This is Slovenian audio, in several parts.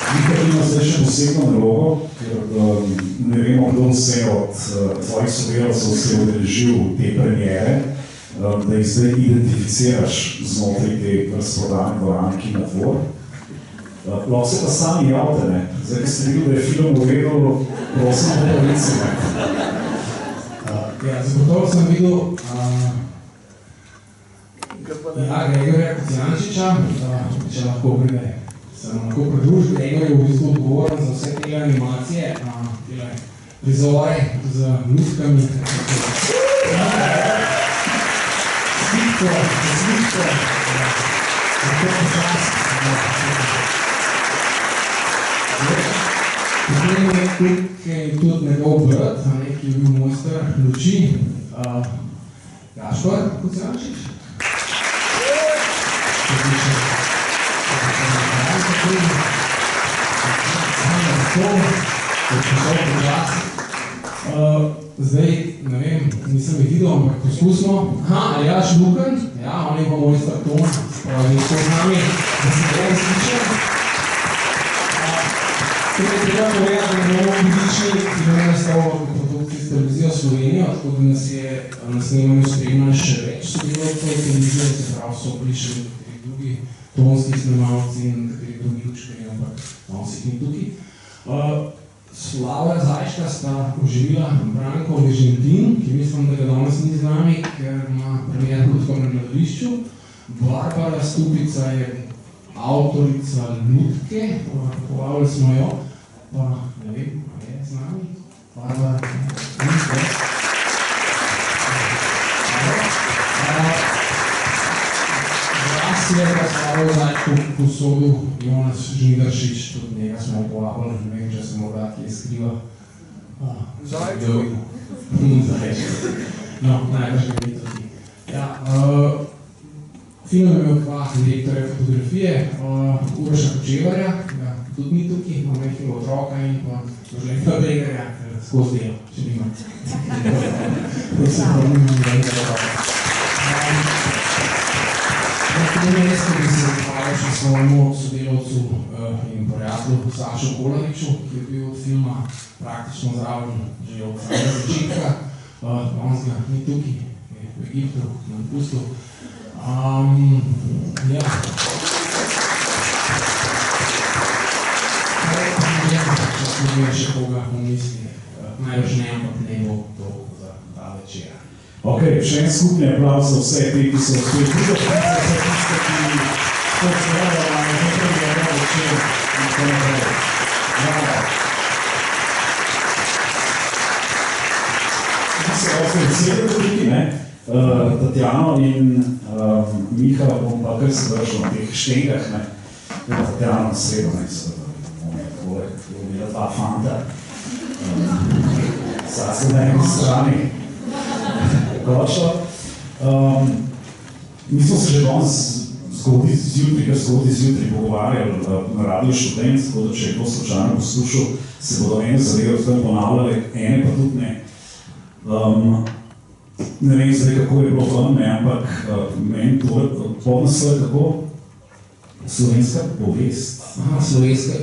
Miha ima zdaj še posebno nalogo, ker ne vemo, kdo vse od tvojih sodelavcev se je udeležil te premiere, da jih zdaj identificiraš znotraj te razprodane dvorane Kinodvor. Lahko se pa sami javite, ne? Zdaj, ki ste videli, da je film uvedel, prosim, da pravici, ne? Ja, zagotovo sem videl Gregorja Kocijančiča, če lahko pride. Sem lahko pridružil, Gregor je v bistvu odgovoren za vse te animacije, prizore z lutkami. Slitko. Potem je tudi njegov brat, ki je bil mojster luči, Gašpar Kocijančič. Zdaj, ne vem, nisem jih videl, ampak poskusimo. Aljaž Lukan, ja, on je pa mojster ton, spravi so z nami, da se ga sliče. Tukaj treba povedati, da imamo vidični, ki bomo nastavili produkciji s televizijo Slovenijo, tako da nas je na snemanju spremljali še več sodelavcev televizije, se pravi, so bili še nekateri drugi tonski snemalci in nekateri drugi učitelji, ampak vsi ni tukaj. Slava Zajčka sta oživila Branko Ležentin, ki mislim, da ga danes ni z nami, ker ima premier tudi na gledališču. Barbara Stupica je avtorica Lutke, povabili smo jo, pa ne vem, ali je z nami. Barbara, Lutke. Glas je pa Slavo Zajčko posodil Jonas Žnidaršič, tudi njega smo povabili, ne vem, če se morda kje skriva. Zajčko. Zajčko. No, najbrž ga ni tudi. Ja, film je imel dva direktorja fotografije, Uroša Kočevarja, tudi ni tukaj, imamo nekaj otroka in pa Željka Bregarja, skozi delo, če nima. Prosim, pa nimam nekaj otroka. Na tem mestu bi se zahvalil še svojemu sodelavcu in prijatelju Sašu Kolariču, ki je bil od filma praktično zraven že od samega začetka. Danes ga ni tukaj, je v Egiptu, na dopustu. Ja. Če smo še koga v misli, najbrž ne, ampak ne bo to za ta večer. Ok, še en skupni aplauz za vse te, ki so vse drugo, za vse tiste, ki to seveda ne prebijajo večer in tako naprej. Bravo. Mi se ofericirali tukaj, ne? Tatjano in Miha bom pa kar se držal na teh štengah, ne? Tatjano na sredo, ne? Tako je bila dva fanta. Sad se na eni strani. Kočo. Mi smo se že danes zgodaj zjutraj pogovarjali na Radio Študent, tako da če je to slučajno poslušal, se bodo ene zadeve v tem ponavljali, ene pa tudi ne. Ne vem zdaj, kako je bilo vam, ne, ampak meni to podnaslov kako slovenska povest. Aha,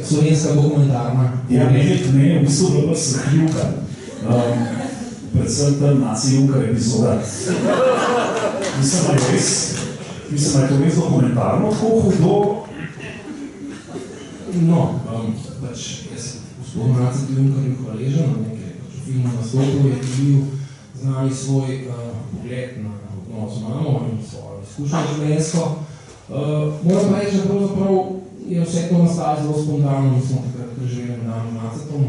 slovenska dokumentarna. Ja, ne, v bistvu bilo pa srhljivka. Predvsem tam naci-jukar epizoda. Mislim, da je to res dokumentarno, tako hudo. No, pač jaz gospod naci-jukar je hvaležen, nekaj v filmu nastopil je bil znali svoj pogled na odnos z mamo in svojo izkušnjo življenjsko. Moram pa reči, da pravzaprav je vse to nastalo zelo spontano, mi smo takrat preživeli na dan Nacetom,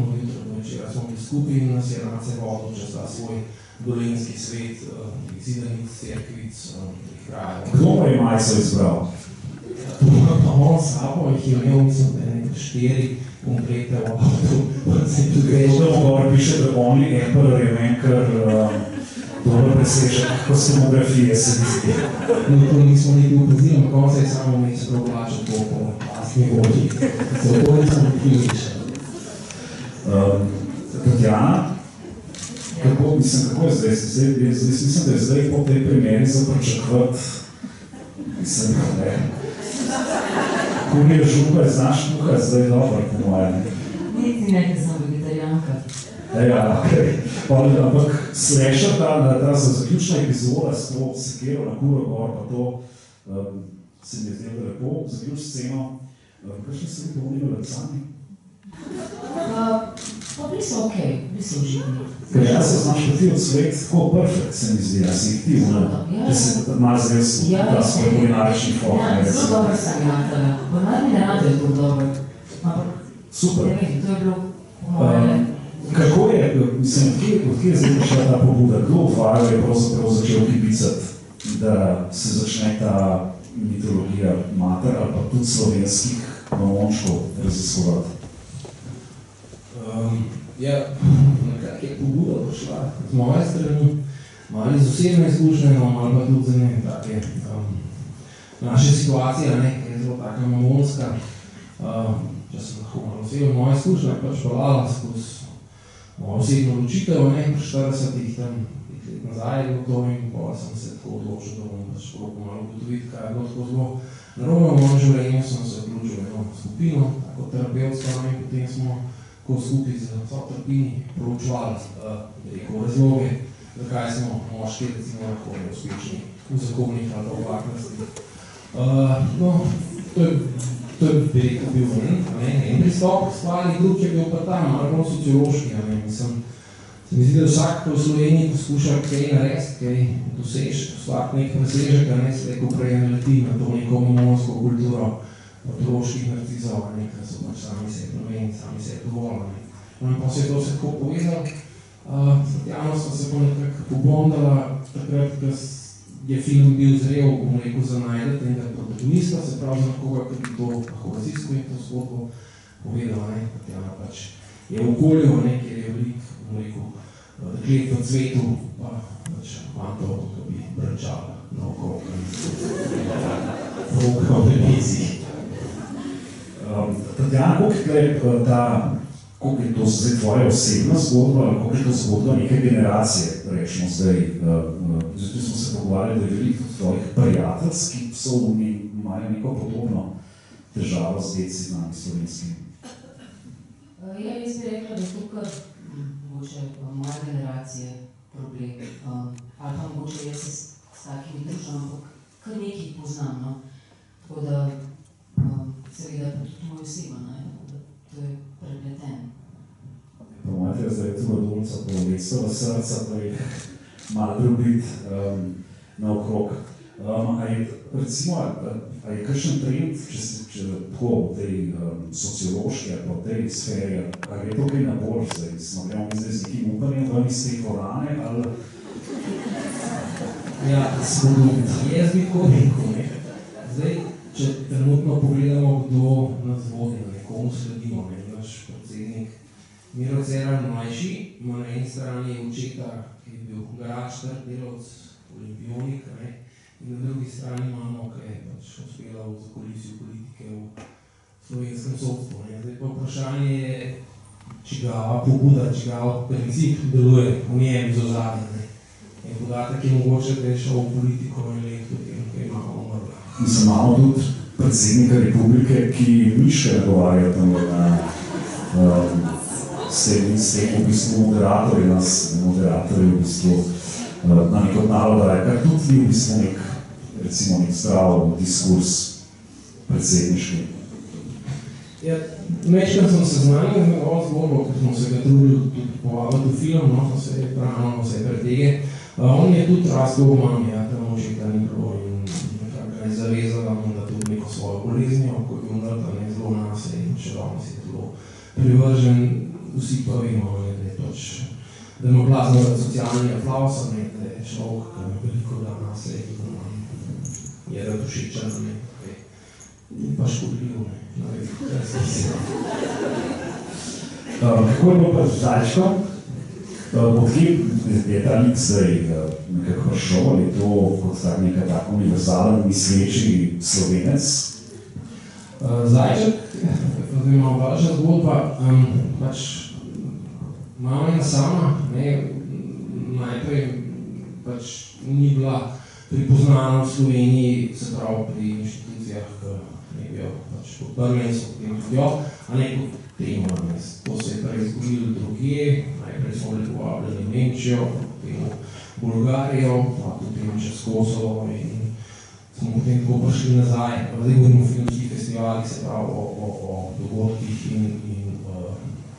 včeraj smo bili skupaj in nas je Nace vodil čez ta svoj dolenjski svet, Zidanic, Cerkvic, krajev. Kdo pa je Majco izbral? Pa on sabo jih je imel, mislim, da je 4 komplete v avtu. To da govor piše, da only emperor je menkar dobro presežek kosmografije, se mi zdi. No, to nismo niti upozili, ampak on se je samo vmes preoblačil po lastni volji. Zato nismo niti više. Tatjana, kako je zdaj? Mislim, da je zdaj po tej premieri za pričakovati, mislim, ne. Kurje župe, znaš kuhati, zdaj je dobro, po mojem. Niti ne, ker sem vegetarijanka. Ja, okej. Ampak sreča ta zaključna epizoda s to sekero na Kuro gor, pa to se mi je zdelo lepo, zaključ sceno. Kakšni so vi pomenili sami? Pa bili so okej, bili so užitni. Ker jaz se znaš pa ti od svet tako perfekt, se mi zdi, jaz jih ti, da se malo zres da svoj kulinarični folk. Ja, zelo dobro sem jatala. Pa naj mi ne rade je bilo dobro. Super. Ne vem, to je bilo moje... Kako je, mislim, odkje je zdaj prišla ta pobuda? Kdo od vaju je pravzaprav začel kibicati, da se začne ta mitologija mater ali pa tudi slovenskih mamončkov raziskovati? Nekako je pobuda prišla z moje strani, malo iz osebne izkušnje, malo pa tudi za ne, take naše situacije, ki je zelo taka mamonska. Če sem lahko malo osebno, moja izkušnja je pač pelala skozi mojo osebno odločitev, pri 40-ih tam let nazaj je bilo to in pa sem se tako odločil, da bom pač probal malo ugotoviti, kaj je bilo tako zelo narobe v mojem življenju, sem se vključil v eno skupino, tako terapevtsko, in potem smo tako skupaj z sotrpini proučevali razloge, zakaj smo moški recimo lahko uspešni v zakonih ali v varnosti. To je bil en pristop stvari, drug je bil pa tam, malo sociološki. Mislim, se mi zdi, da vsak v Sloveniji poskuša kaj narediti, kaj dosež, vsak nek presežek, se tako prej naleti na to neko mamonsko kulturo otroških narcizov, ker so pač sami sebi nameni, sami sebi dovolj. Pa se je to vse tako povedal. Javno smo se pa nekako pobondala takrat, ko je film bil zrel, za najdete enega protagonista, se pravi za koga, ki bi to lahko raziskal in to zgodbo povedal, Tatjana pač je v okolju, kjer je veliko deklet v cvetu, pa pač fantov, ki bi brančali naokrog v televiziji. Tatjana, koliko je to zdaj tvoja osebna zgodba, ali koliko je to zgodba neke generacije, rečemo zdaj. Zdaj smo se pogovarjali, da je veliko tvojih prijateljc, ki imajo neko podobno težavo z deci znami slovenskimi. Jaz bi rekla, da je to kar mogoče moja generacije problem. Ali pa mogoče jaz se s takimi družam, ampak kar nekaj poznam. Tako da seveda je pa tudi moj oseba, to je prepleten. Pa imate zdaj tu dolca po Lesova srca, pa je malo drobit naokrog. Recimo, a je kakšen trend, če tako v tej sociološki ali pa v tej sferi, a gre to kaj na bolj zdaj? Smo gremo zdaj z nekim upanjem ven iz te dvorane, ali... Ja, jaz bi tako rekel, Zdaj, če trenutno pogledamo, kdo nas vodi, nekomu sledimo, naš predsednik Miro Cerar mlajši, ima na eni strani očeta, ki je bil garaštar, delavc, olimpionik, in na drugi strani imamo, ki je pač uspela v zakulisju politike v slovenskem sodstvu. Zdaj pa vprašanje je, čigava pobuda, čigava princip deluje v njem z ozadjem. In podatek je mogoče, da je šel v politiko in let potem, kaj imamo umrla. Mislim, imamo tudi predsednika republike, ki miške nagovarja tam s tem v bistvu moderatorji v bistvu na neko naloga, kar tudi ni v bistvu nek zdrav diskurs predsedniški. Ja, večkrat sem se znanil z njegovo zgodbo, ker smo se ga trudili tudi povabiti v film, vse je pravno, vse je pretege. On je tudi rastel v mami, tam očeta ni bilo in nekako je zavezala mu, da tudi neko svojo boleznijo, ko je umrta, zelo nase in še danes je zelo privržen. Vsi pa vemo, da je pač, da ima blazno socialni aplaus, da je človek, ki ima veliko da nase in je radošičen, in pa škodljiv, kaj se vsi. Kako je bilo pa Žaljčko? Odkje je ta lik zdaj nekako šel, ali je to kot neka tako univerzalen misleči Slovenec? Zajček, zdaj ima vaša zgodba, pač mama ena sama, najprej pač ni bila pripoznana v Sloveniji, se pravi pri inštitucijah, ki ne bi jo pač podprli in so potem tudi a ne kot temo. To se je prej zgodilo drugje, najprej smo bili povabljeni v Nemčijo, potem v Bolgarijo, pa potem čez Kosovo in smo potem tako prišli nazaj. Zdaj govorimo o filmskih festivalih, se pravi o dogodkih in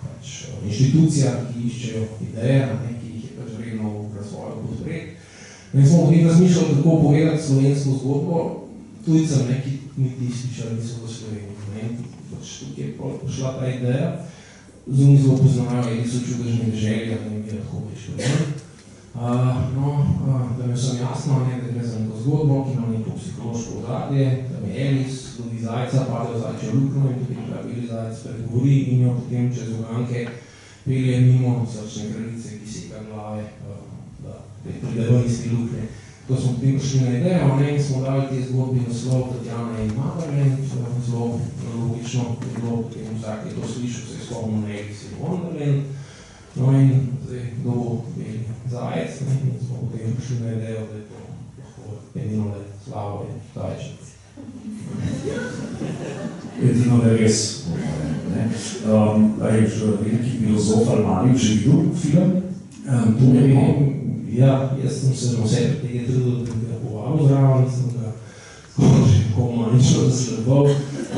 pač inštitucijah, ki iščejo ideje, ki jih je pač vredno v razvoju podpreti. In smo potem razmišljali, kako povedati slovensko zgodbo tujcem, ki niti slišali niso v Sloveniji. Pač tukaj je prišla ta ideja, zunaj zelo poznajo, so čudežne želje, da ne bi lahko prišli. Da mi sem jasno, da gre za neko zgodbo, ki ima neko psihološko ozadje, da mi Elis lovi zajca, pade v zajčjo luknjo in potem pravi zajec pregovori in jo potem čez uganke pelje mimo srčne kraljice, ki seka glave, da pride ven iz te luknje. Ko smo potem prišli na idejo, in smo dali te zgodbi naslov Tatjana in Motherland, zelo logično, bilo potem vsak je to slišal, se je spomnil na Elis in Wonderland. In zdaj, kdo bo beli zajec, in smo potem prišli na idejo, da je to lahko edino le Slavo in Zajček. Edino le res. A je veliki filozof Almani že videl film? To ne vem. Ja, jaz sem se na vse tega trudil, da bi ga povabil zraven, sem ga že komančno zasledoval,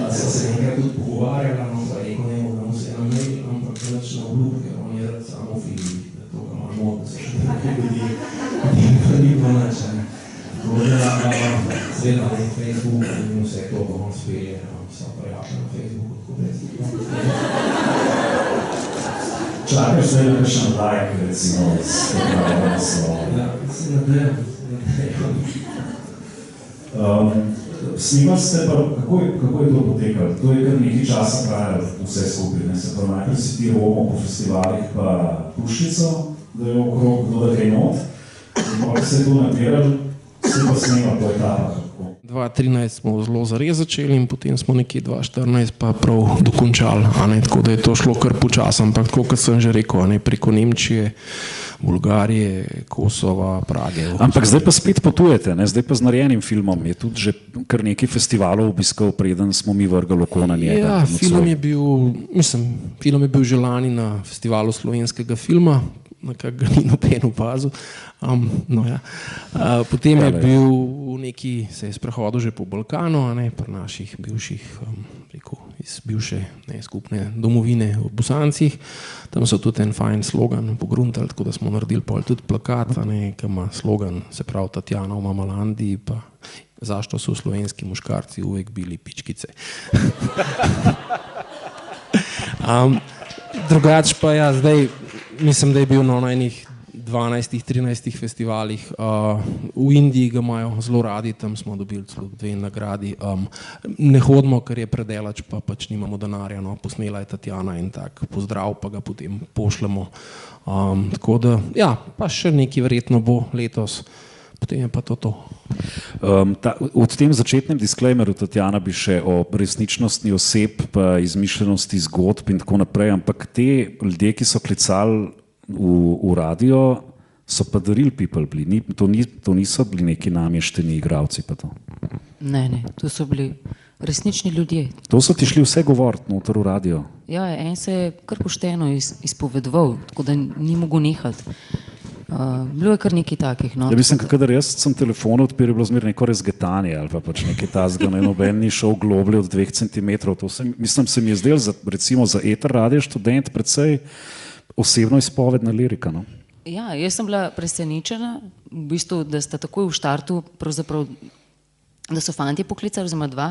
sem se enkrat tudi pogovarjala, pa rekel ne bo, da mu se nameri, ampak več na obljub, ker on je rad samo film, da to ga malo moti, da se še nekaj ljudi, pa ni bilo nič. Seveda na Facebooku in vse to, ko on spelje, sem prijatelj na Facebooku, tako da je Čakaš zdaj na kakšen like, recimo, iz tega naslova? Ja, se nadejam. Snimali ste pa, kako je to potekalo? To je kar nekaj časa trajalo vse skupaj, se pa najprej si ti romo po festivalih pa puščico, da je okrog do kaj not, in pa se je to nabirali, se pa snimali po etapah. 2013 smo zelo zares začeli in potem smo nekje 2014 pa prav dokončali, tako da je to šlo kar počasi, ampak tako, kot sem že rekel, preko Nemčije, Bolgarije, Kosova, Prage. Ampak zdaj pa spet potujete, zdaj pa z narejenim filmom, je tudi že kar nekaj festivalov obiskal, preden smo mi vrgali oko na njega. Ja, film je bil že lani na festivalu slovenskega filma, nekako ga ni noben opazil. Potem je bil se je sprehodil že po Balkanu, pri naših bivših, iz bivše skupne domovine v Bosancih. Tam so tudi en fajn slogan pogruntali, tako da smo naredili tudi plakat, ki ima slogan, se pravi Tatjana v Mamalandi, pa zašto so slovenski muškarci uvek bili pičkice. Drugače pa ja, zdaj mislim, da je bil na enih 12-13 festivalih. V Indiji ga imajo zelo radi, tam smo dobili celo 2 nagradi. Ne hodimo, ker je predelač, pa pač nimamo denarja, posnela je Tatjana in tak pozdrav, pa ga potem pošljemo. Tako da, ja, pa še nekaj verjetno bo letos, potem je pa to. V tem začetnem disclaimeru, Tatjana, bi še o resničnosti oseb, pa izmišljenosti zgodb in tako naprej, ampak te ljudje, ki so klicali v radio, so pa the real people bili, to niso bili neki namješteni igralci pa to. Ne, to so bili resnični ljudje. To so ti šli vse govoriti noter v radio? Ja, en se je kar pošteno izpovedoval, tako da ni mogel nehati. Bilo je kar nekaj takih. Ja, mislim, kadar jaz sem telefon odpiral, je bilo zmer neko razgetanje ali pa pač nekaj tazga, noben ni šel globlje od 2 centimetrov. Mislim, se mi je zdel recimo za eter radio študent predvsej osebno izpovedna lirika. Ja, jaz sem bila presenečena, v bistvu, da sta takoj v štartu, pravzaprav, da so fantje poklicali, oziroma 2,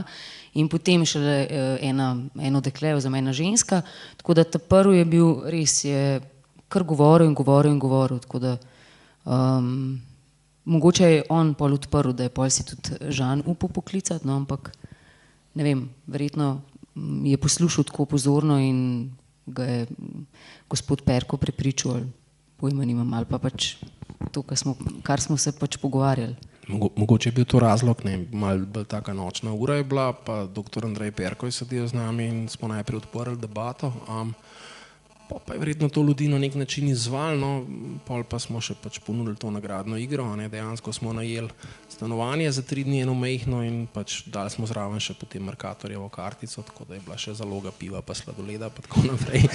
in potem šele eno dekle, oziroma ena ženska, tako da ta prvi je bil res, je kar govoril, tako da mogoče je on pol odprl, da je pol si tudi Žan upal poklicati, ampak ne vem, verjetno je poslušal tako pozorno in ga je gospod Perko prepričal, pojma nimam, ali pa pač to, kar smo se pač pogovarjali. Mogoče je bil to razlog, malo bolj taka nočna ura je bila, pa dr. Andrej Perko je sedel z nami in smo najprej odprli debato. pa je verjetno to ljudi na nek način izzval, no, pol pa smo še pač ponudili to nagradno igro, ne, dejansko smo najeli stanovanje za 3 dni eno majhno in pač dali smo zraven še potem Mercatorjevo kartico, tako da je bila še zaloga piva pa sladoleda pa tako naprej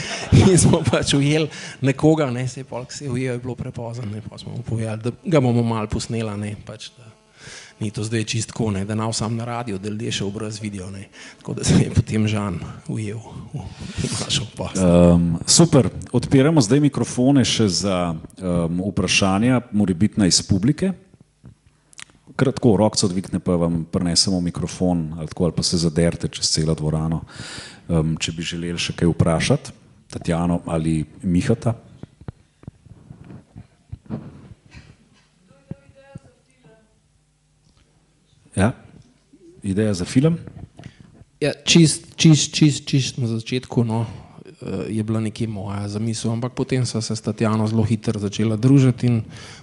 in smo pač ujeli nekoga, ne, se je pol, ki se je ujel, je bilo prepozno, ne, pa smo mu povedali, da ga bomo malo posnela, ne, pač da ni to zdaj čistko, ne, da nav sam na radio, da ljudje še obraz vidijo, ne, tako da se je potem Žan ujel v našo post. Super, odpiramo zdaj mikrofone še za vprašanja, morebitna iz publike. Kratko, rokco dvigne, pa vam prinesemo mikrofon ali pa se zaderte čez celo dvorano, če bi želeli še kaj vprašati, Tatjano ali Mihata. Ja, ideja za film? Ja, čist na začetku, no, je bila nekje moja zamisel, ampak potem so se s Tatjano zelo hitro začela družiti in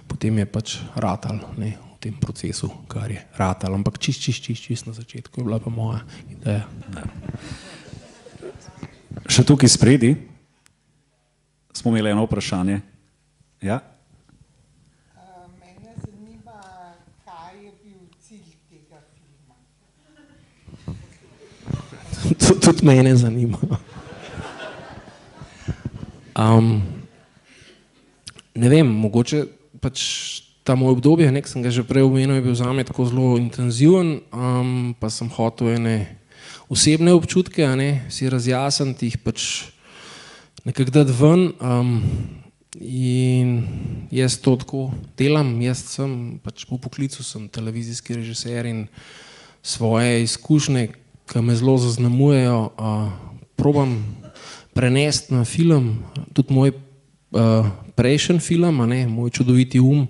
potem je pač ratal, ne, v tem procesu, kar je ratal, ampak čist na začetku je bila pa moja ideja. Ja. Še tukaj spredi smo imeli eno vprašanje. Ja? Tudi mene zanima. Ne vem, mogoče pač ta moj obdobje, nek sem ga že prej omenil, je bil zame tako zelo intenziven, pa sem hotel ene osebne občutke, si razjasniti, jih pač nekako dati ven in jaz to tako delam, jaz sem pač po poklicu sem televizijski režiser in svoje izkušnje, ki me zelo zaznamujejo, probam prenesti na film, tudi moj prejšnji film, Moj čudoviti um,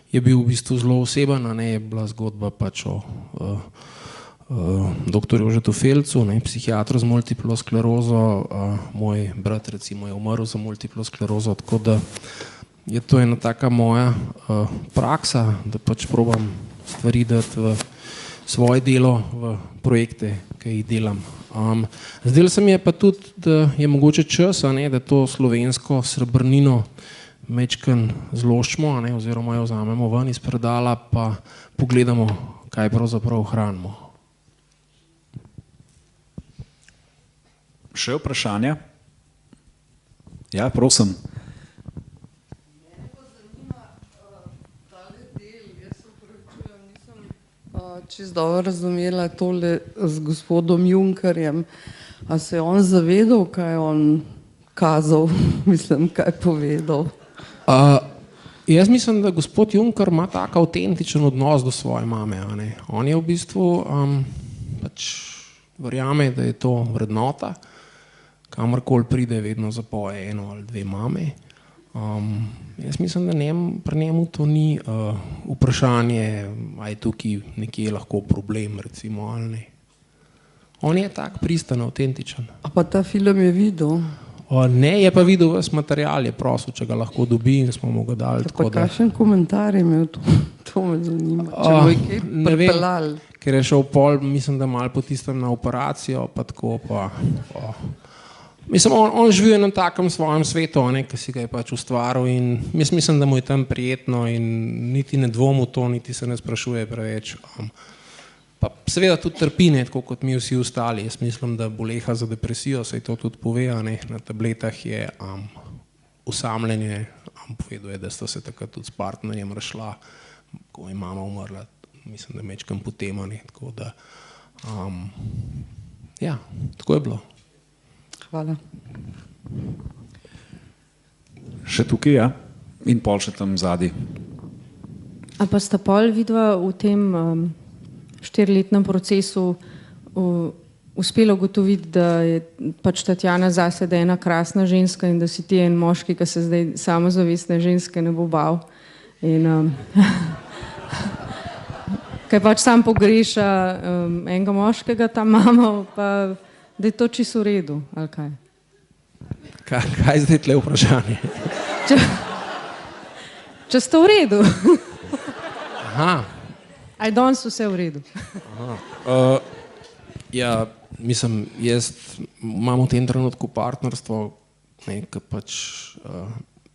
je bil v bistvu zelo oseben, je bila zgodba pač o dr. Jožetu Felcu, psihiatru z multiplo sklerozo, moj brat recimo je umrl za multiplo sklerozo, tako da je to ena taka moja praksa, da pač probam stvari dati v svoje delo, v projekte, ki jih delam. Zdelo se mi je pa tudi, da je mogoče čas, da to slovensko srebrnino majčkeno zloščimo, oziroma jo vzamemo ven iz predala, pa pogledamo, kaj pravzaprav hranimo. Še vprašanja? Ja, prosim. Čisto dobro razumela tole z gospodom Junkerjem. A se je on zavedal, kaj je on kazal, mislim, kaj povedal? Jaz mislim, da gospod Junker ima tak avtentičen odnos do svoje mame. On je v bistvu pač verjame, da je to vrednota, kamorkoli pride, vedno zapoje eno ali dve mame. Jaz mislim, da pri njemu to ni vprašanje, a je tukaj nekje lahko problem, recimo, ali ne. On je tak pristan, avtentičen. A pa ta film je videl? Ne, je pa videl ves material, je prosil, če ga lahko dobi in smo mu ga dali. Pa kakšen komentar je imel to? To me zanima. Če bo je kaj pripeljal? Ker je šel pol, mislim, da malo po tistem na operacijo, pa tako pa... Mislim, on živi v enem takem svojem svetu, ki si ga je pač ustvaril in jaz mislim, da mu je tam prijetno in niti ne dvom v to, niti se ne sprašuje preveč. Pa seveda tudi trpi, tako kot mi vsi ostali. Jaz mislim, da boleha za depresijo, se to tudi pove, na tabletah je osamljenje, povedal je, da sta se takrat tudi s partnerjem razšla, ko je mama umrla, mislim, da mečkam potem, tako da ja, tako je bilo. Hvala. Še tukaj, ja? In pol še tam zadaj. A pa sta pol vidva v tem 4-letnem procesu uspela ugotoviti, da je pač Tatjana zase, da je ena krasna ženska in da si ti en moški, ki se zdaj samozavestne ženske ne bo bal. In kaj pač sam pogreša enega moškega, ta mama, pa da je to čisto v redu, ali kaj? Kaj zdaj tle vprašanje? Če ste v redu. Aha. A je danes vse v redu? Ja, mislim, jaz imam v tem trenutku partnerstvo, ki pač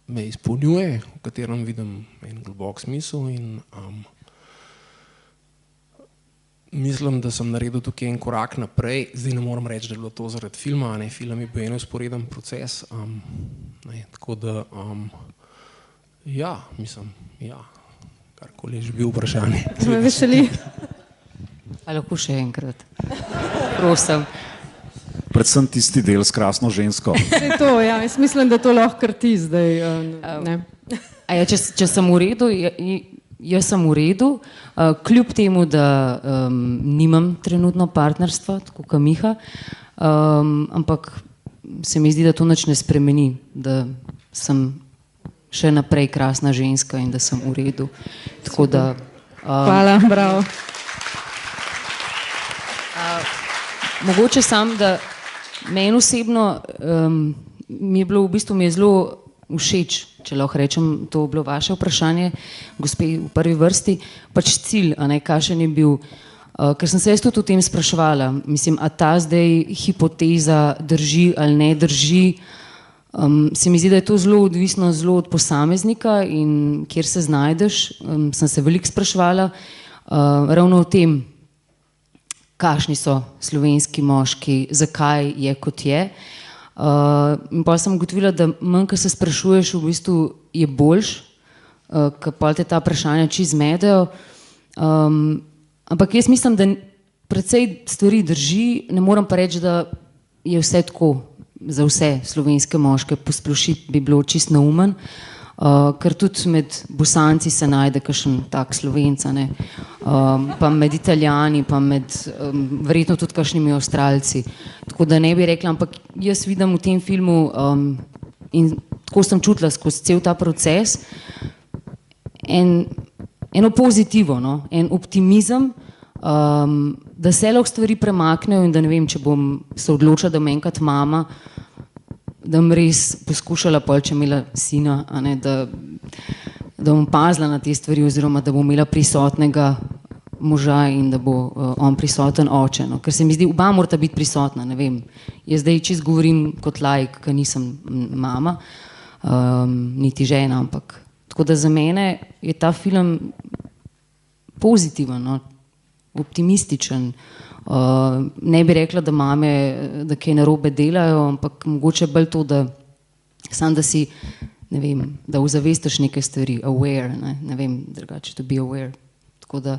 me izpolnjuje, v katerem vidim en globok smisel in mislim, da sem naredil tukaj en korak naprej. Zdaj ne moram reči, da je bilo to zaradi filma, film je bil en usporeden proces, tako da karkoli je že bil vprašanje. Me veseli. A lahko še enkrat? Prosim. Predvsem tisti del s krasno žensko. Je to, ja, jaz mislim, da to lahko kar ti zdaj. Ne. A ja, če sem v redu, jaz sem v redu, kljub temu, da nimam trenutno partnerstva, tako kot Miha, ampak se mi zdi, da to nič ne spremeni, da sem še naprej krasna ženska in da sem v redu. Tako da... Hvala, bravo. Mogoče sam, da meni osebno mi je bilo v bistvu zelo všeč, če lahko rečem, to je bilo vaše vprašanje, gospe v prvi vrsti, pač cilj, kakšen je bil, ker sem se jaz tudi o tem spraševala, mislim, a ta zdaj hipoteza drži ali ne drži, se mi zdi, da je to zelo odvisno zelo od posameznika in kjer se znajdeš, sem se veliko spraševala, ravno o tem, kakšni so slovenski moški, zakaj je kot je. In pa sem ugotovila, da manj, ko se sprašuješ, v bistvu je boljš, ker pa te ta vprašanja čisto zmedejo. Ampak jaz mislim, da precej stvari drži, ne moram pa reči, da je vse tako za vse slovenske moške, posplošiti bi bilo čisto neumen, ker tudi med Bosanci se najde kakšen tak Slovenca, pa med Italijani, pa med verjetno tudi kakšnimi Avstralci. Tako da ne bi rekla, ampak jaz vidim v tem filmu in tako sem čutila skozi cel ta proces eno pozitivo, en optimizem, da se lahko stvari premaknejo in da ne vem, če bom se odločila, da bom enkrat mama, da bom res poskušala pol, če imela sina, da bom pazila na te stvari oziroma da bom imela prisotnega moža in da bo on prisoten oče. Ker se mi zdi, oba morata biti prisotna, ne vem. Jaz zdaj čisto govorim kot laik, ker nisem mama, niti žena, ampak tako da za mene je ta film pozitiven, optimističen. Ne bi rekla, da mame, da kaj narobe delajo, ampak mogoče bolj to, da sam, da si, ne vem, da ozavestiš neke stvari, aware, ne vem, drugače, to be aware. Tako da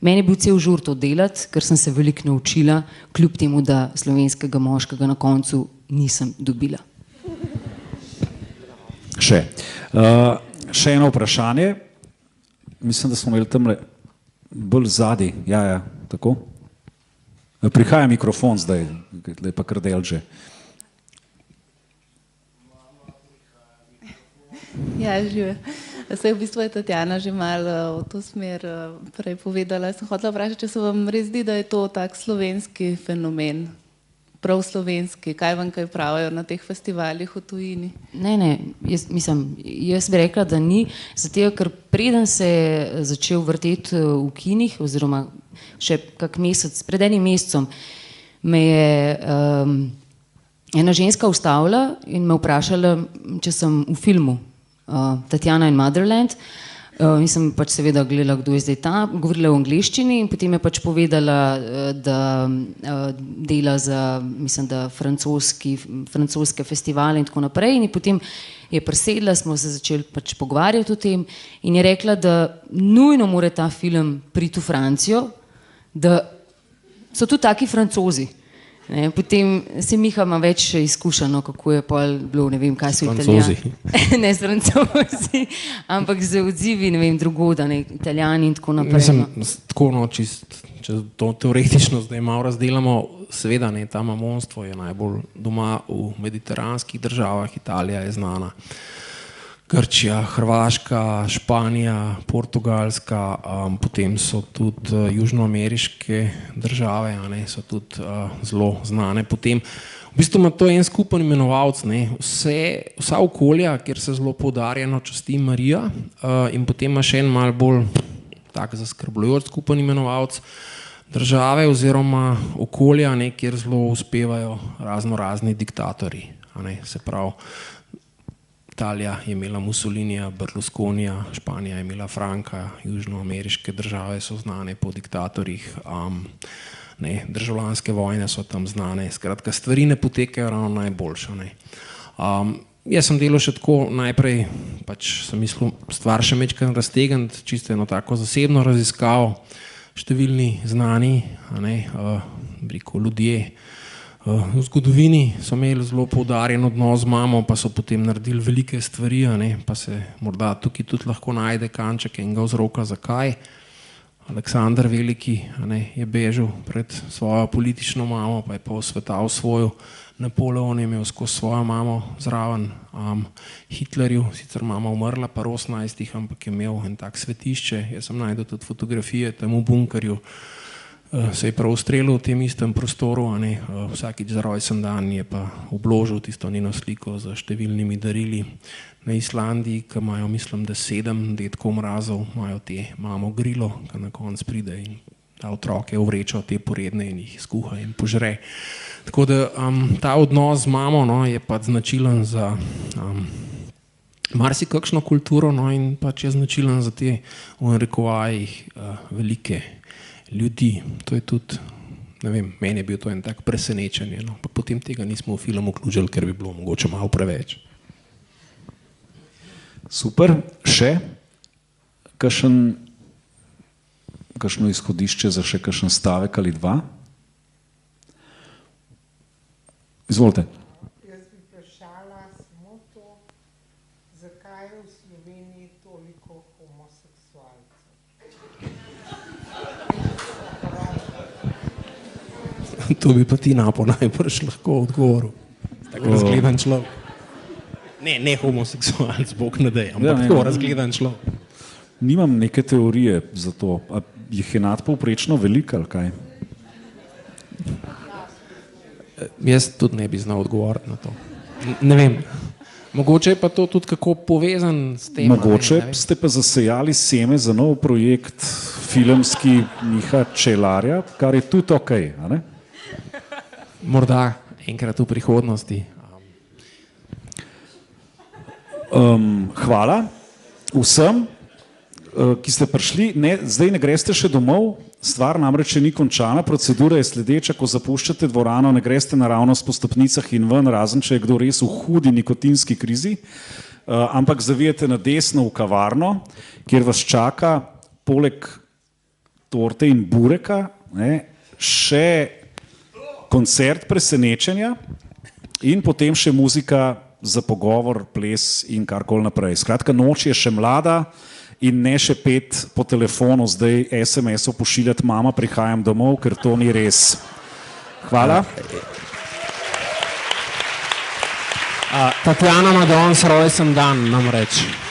meni je bil cel žur to delati, ker sem se veliko naučila, kljub temu, da slovenskega moškega na koncu nisem dobila. Še eno vprašanje. Mislim, da smo imeli tamle bolj zadaj. Ja, tako. Prihaja mikrofon zdaj, da je pa kar del že. Ja, žive. Saj v bistvu je Tatjana že malo v to smer prej povedala. Sem hotela vprašati, če se vam res zdi, da je to tak slovenski fenomen, prav slovenski, kaj vam kaj pravijo na teh festivalih v tujini? Ne, jaz bi rekla, da ni, zato ker preden se je začel vrteti v kinih, oziroma še kak mesec, pred enim mesecem, me je ena ženska ustavila in me vprašala, če sem v filmu Tatjana in Motherland. In sem pač seveda gledala, kdo je zdaj tam, govorila v angleščini in potem je pač povedala, da dela za, mislim, da francoske festivale in tako naprej. In potem je prisedla, smo se začeli pač pogovarjati o tem in je rekla, da nujno mora ta film priti v Francijo, da so tudi taki Francozi. Potem se Miha ima več izkušeno, kako je pol bilo, ne vem, kaj so Italijani. Ne s Francozi, ampak z odzivi, ne vem, drugoda, Italijani in tako naprej. Mislim, tako če to teoretično zdaj malo razdelamo, seveda ta mamonstvo je najbolj doma v mediteranskih državah, Italija je znana, Grčija, Hrvaška, Španija, Portugalska, potem so tudi južnoameriške države, so tudi zelo znane. Potem v bistvu ima to en skupen imenovalec, vsa okolja, kjer se zelo poudarjeno časti Marija, in potem ima še en malo bolj tak zaskrbljujoč skupen imenovalec države oziroma okolja, kjer zelo uspevajo razni diktatorji. Se pravi, Italija je imela Mussolinija, Berlusconija, Španija je imela Franka, južnoameriške države so znane po diktatorjih, državljanske vojne so tam znane, skratka stvari ne potekajo ravno najboljše. Jaz sem delal še tako, najprej pač sem mislil stvar še majčkeno raztegniti, čisto eno tako zasebno raziskavo, številni znani, rekel, ljudje v zgodovini so imeli zelo poudarjen odnos z mamo, pa so potem naredili velike stvari, pa se morda tukaj tudi lahko najde kanček enega vzroka, zakaj. Aleksander Veliki je bežal pred svojo politično mamo, pa je pa osvetal svojo. Napoleon je imel skozi svojo mamo zraven, Hitlerju, sicer mama umrla pa 18, ampak je imel en tak svetišče, jaz sem najdel tudi fotografije tam v bunkerju, se je prav ustrelil v tem istem prostoru, vsakič za rojsten dan je pa obložil tisto njeno sliko z številnimi darili. Na Islandiji, ki imajo, mislim, da 7 dedkov mrazov, imajo te mamo grilo, ki na konec pride in da otroke vrečo te poredne in jih skuha in požre. Tako da ta odnos z mamo je pa značilen za marsikakšno kulturo in pač je značilen za te v narekovajih velike ljudi. To je tudi, ne vem, meni je bil to en tak presenečenje, pa potem tega nismo v film vključili, ker bi bilo mogoče malo preveč. Super, še kakšno izhodišče za še kakšen stavek ali dva? Izvolite. Jaz bi vprašala samo to, zakaj je v Sloveniji toliko homoseksualcev? To bi pa ti Napo najbrž lahko odgovoril. Tako razgledan človek. Ne homoseksualc, Bog ne dej, ampak tako razgledan človek. Nimam neke teorije za to. A jih je nadpovprečno veliko ali kaj? Jaz tudi ne bi znal odgovoriti na to. Ne vem. Mogoče je pa to tudi kako povezan s tem. Mogoče ste pa zasejali seme za nov projekt filmski Miha Čelarja, kar je tudi okej, a ne? Morda enkrat v prihodnosti. Hvala vsem, ki ste prišli. Zdaj ne greste še domov, stvar namreč ni končana, procedura je sledeča, ko zapuščate dvorano, ne greste naravnost po stopnicah in ven, razen če je kdo res v hudi nikotinski krizi, ampak zavijete na desno v kavarno, kjer vas čaka poleg torte in bureka še koncert presenečenja in potem še muzika za pogovor, ples in karkoli naprej. Skratka, noč je še mlada in ne še pet po telefonu zdaj SMS-ov pošiljati, mama, prihajam domov, ker to ni res. Hvala. Tatjana ima danes rojsten dan, nam reči.